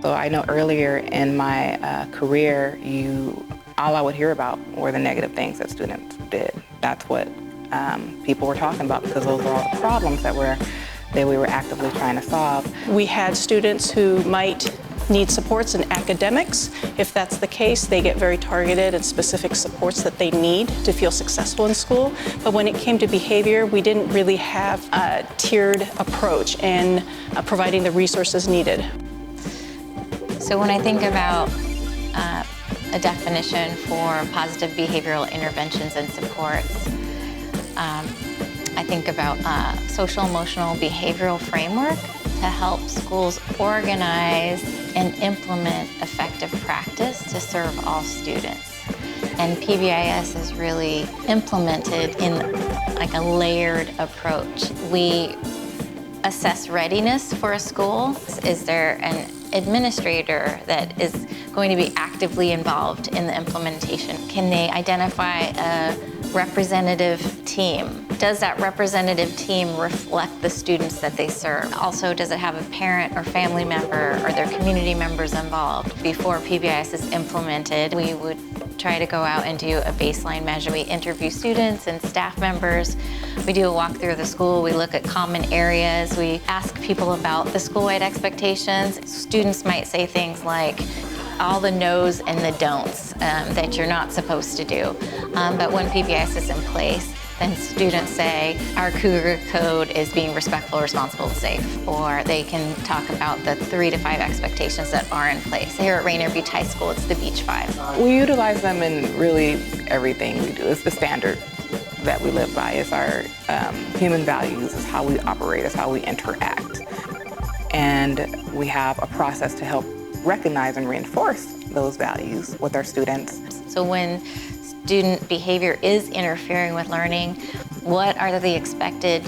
So I know earlier in my career, all I would hear about were the negative things that students did. That's what people were talking about, because those were all the problems that we were actively trying to solve. We had students who might need supports in academics. If that's the case, they get very targeted and specific supports that they need to feel successful in school. But when it came to behavior, we didn't really have a tiered approach in providing the resources needed. So when I think about a definition for positive behavioral interventions and supports, I think about a social, emotional, behavioral framework to help schools organize and implement effective practice to serve all students. And PBIS is really implemented in like a layered approach. We assess readiness for a school. Is there an administrator that is going to be actively involved in the implementation? Can they identify a representative team? Does that representative team reflect the students that they serve? Also, does it have a parent or family member or their community members involved? Before PBIS is implemented, we would try to go out and do a baseline measure. We interview students and staff members. We do a walkthrough of the school. We look at common areas. We ask people about the school-wide expectations. Students might say things like, all the no's and the don'ts that you're not supposed to do. But when PBIS is in place, then students say, our Cougar code is being respectful, responsible, and safe. Or they can talk about the 3 to 5 expectations that are in place. Here at Rainier Beach High School, it's the Beach 5. We utilize them in really everything we do. It's the standard that we live by. It's our human values, it's how we operate, it's how we interact. And we have a process to help recognize and reinforce those values with our students. So when student behavior is interfering with learning, what are the expected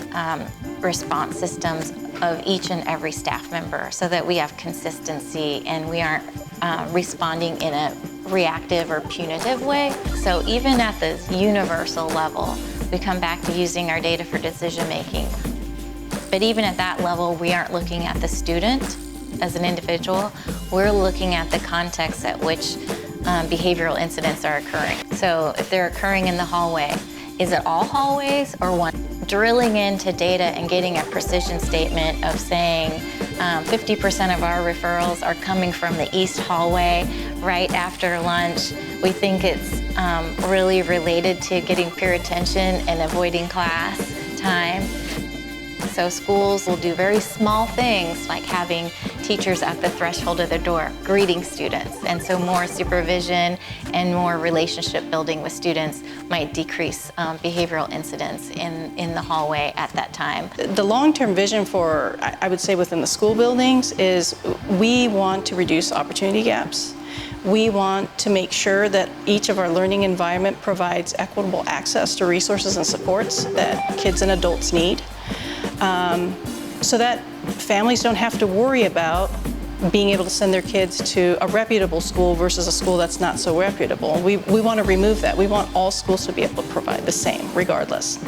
response systems of each and every staff member so that we have consistency and we aren't responding in a reactive or punitive way? So even at the universal level, we come back to using our data for decision making. But even at that level, we aren't looking at the student as an individual. We're looking at the context at which behavioral incidents are occurring. So if they're occurring in the hallway, is it all hallways or one? Drilling into data and getting a precision statement of saying 50% of our referrals are coming from the east hallway right after lunch. We think it's really related to getting peer attention and avoiding class time. So schools will do very small things like having teachers at the threshold of the door greeting students. And so more supervision and more relationship building with students might decrease behavioral incidents in the hallway at that time. The long-term vision for, I would say, within the school buildings is we want to reduce opportunity gaps. We want to make sure that each of our learning environment provides equitable access to resources and supports that kids and adults need. So that families don't have to worry about being able to send their kids to a reputable school versus a school that's not so reputable. We want to remove that. We want all schools to be able to provide the same, regardless.